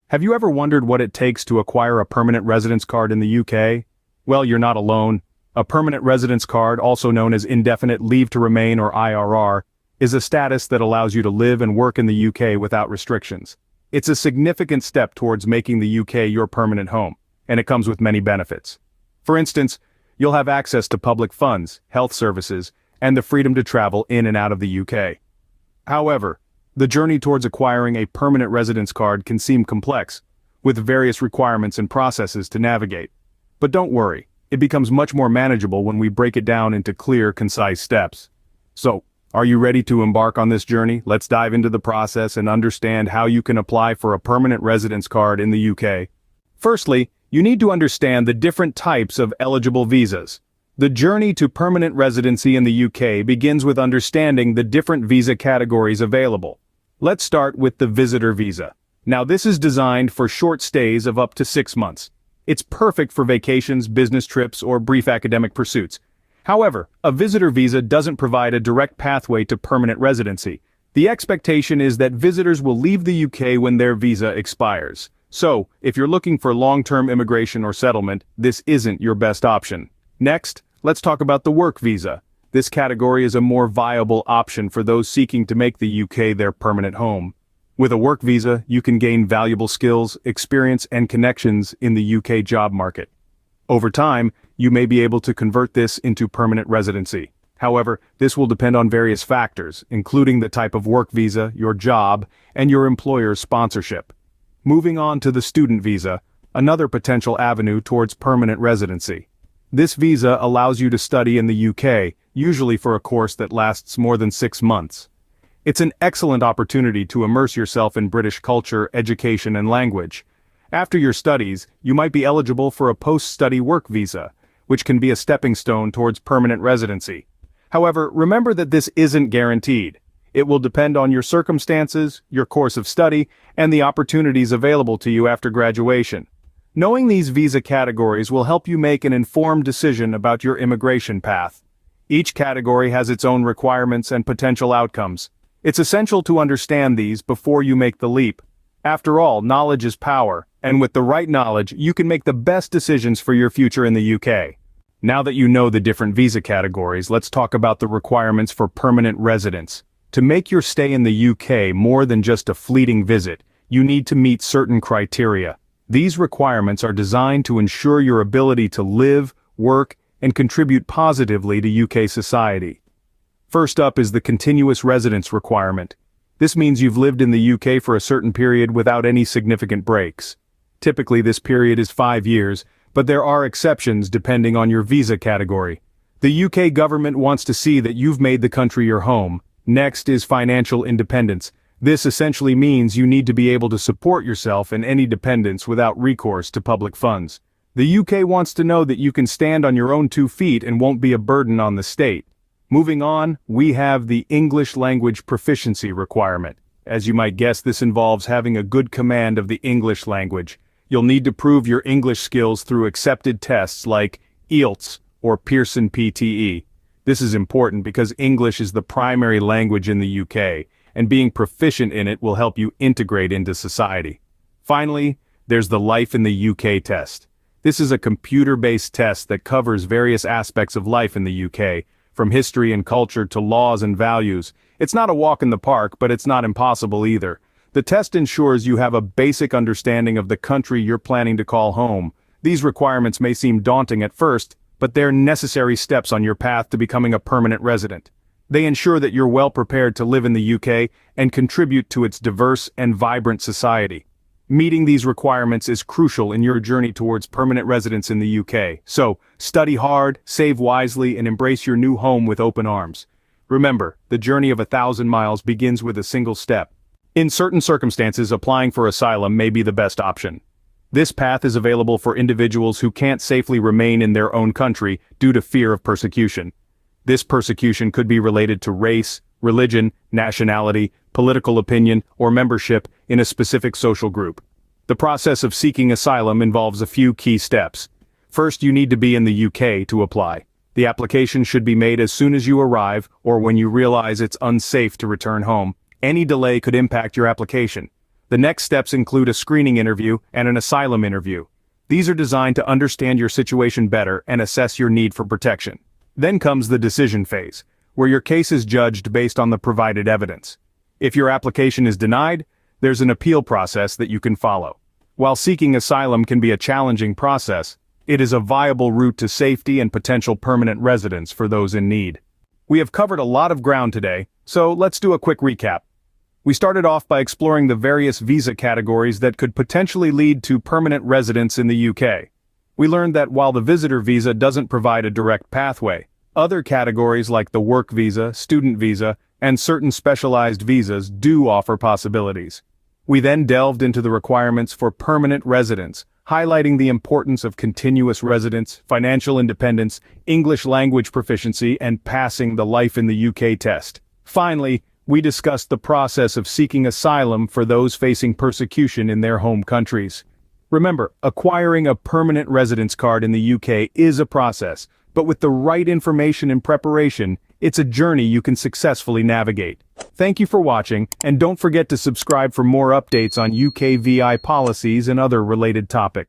Have you ever wondered what it takes to acquire a permanent residence card in the UK? Well, you're not alone. A permanent residence card, also known as Indefinite Leave to Remain or IRR, is a status that allows you to live and work in the UK without restrictions. It's a significant step towards making the UK your permanent home, and it comes with many benefits. For instance, you'll have access to public funds, health services, and the freedom to travel in and out of the UK. However, the journey towards acquiring a permanent residence card can seem complex, with various requirements and processes to navigate. But don't worry, it becomes much more manageable when we break it down into clear, concise steps. So, are you ready to embark on this journey? Let's dive into the process and understand how you can apply for a permanent residence card in the UK. Firstly, you need to understand the different types of eligible visas. The journey to permanent residency in the UK begins with understanding the different visa categories available. Let's start with the visitor visa. Now, this is designed for short stays of up to 6 months. It's perfect for vacations, business trips, or brief academic pursuits. However, a visitor visa doesn't provide a direct pathway to permanent residency. The expectation is that visitors will leave the UK when their visa expires. So, if you're looking for long-term immigration or settlement, this isn't your best option. Next, let's talk about the work visa. This category is a more viable option for those seeking to make the UK their permanent home. With a work visa, you can gain valuable skills, experience, and connections in the UK job market. Over time, you may be able to convert this into permanent residency. However, this will depend on various factors, including the type of work visa, your job, and your employer's sponsorship. Moving on to the student visa, another potential avenue towards permanent residency. This visa allows you to study in the UK, usually for a course that lasts more than 6 months. It's an excellent opportunity to immerse yourself in British culture, education, and language. After your studies, you might be eligible for a post-study work visa, which can be a stepping stone towards permanent residency. However, remember that this isn't guaranteed. It will depend on your circumstances, your course of study, and the opportunities available to you after graduation. Knowing these visa categories will help you make an informed decision about your immigration path. Each category has its own requirements and potential outcomes. It's essential to understand these before you make the leap. After all, knowledge is power, and with the right knowledge, you can make the best decisions for your future in the UK. Now that you know the different visa categories, let's talk about the requirements for permanent residence. To make your stay in the UK more than just a fleeting visit, you need to meet certain criteria. These requirements are designed to ensure your ability to live, work, and contribute positively to UK society. First up is the continuous residence requirement. This means you've lived in the UK for a certain period without any significant breaks. Typically, this period is 5 years, but there are exceptions depending on your visa category. The UK government wants to see that you've made the country your home. Next is financial independence. This essentially means you need to be able to support yourself and any dependents without recourse to public funds. The UK wants to know that you can stand on your own 2 feet and won't be a burden on the state. Moving on, we have the English language proficiency requirement. As you might guess, this involves having a good command of the English language. You'll need to prove your English skills through accepted tests like IELTS or Pearson PTE. This is important because English is the primary language in the UK, and being proficient in it will help you integrate into society. Finally, there's the Life in the UK test. This is a computer-based test that covers various aspects of life in the UK, from history and culture to laws and values. It's not a walk in the park, but it's not impossible either. The test ensures you have a basic understanding of the country you're planning to call home. These requirements may seem daunting at first, but they're necessary steps on your path to becoming a permanent resident. They ensure that you're well prepared to live in the UK and contribute to its diverse and vibrant society. Meeting these requirements is crucial in your journey towards permanent residence in the UK. So, study hard, save wisely, and embrace your new home with open arms. Remember, the journey of 1,000 miles begins with a single step. In certain circumstances, applying for asylum may be the best option. This path is available for individuals who can't safely remain in their own country due to fear of persecution. This persecution could be related to race, religion, nationality, political opinion, or membership in a specific social group. The process of seeking asylum involves a few key steps. First, you need to be in the UK to apply. The application should be made as soon as you arrive or when you realize it's unsafe to return home. Any delay could impact your application. The next steps include a screening interview and an asylum interview. These are designed to understand your situation better and assess your need for protection. Then comes the decision phase, where your case is judged based on the provided evidence. If your application is denied, there's an appeal process that you can follow. While seeking asylum can be a challenging process, it is a viable route to safety and potential permanent residence for those in need. We have covered a lot of ground today, so let's do a quick recap. We started off by exploring the various visa categories that could potentially lead to permanent residence in the UK. We learned that while the visitor visa doesn't provide a direct pathway, other categories like the work visa, student visa, and certain specialized visas do offer possibilities. We then delved into the requirements for permanent residence, highlighting the importance of continuous residence, financial independence, English language proficiency, and passing the Life in the UK test. Finally, we discussed the process of seeking asylum for those facing persecution in their home countries. Remember, acquiring a permanent residence card in the UK is a process, but with the right information and preparation, it's a journey you can successfully navigate. Thank you for watching, and don't forget to subscribe for more updates on UK VI policies and other related topics.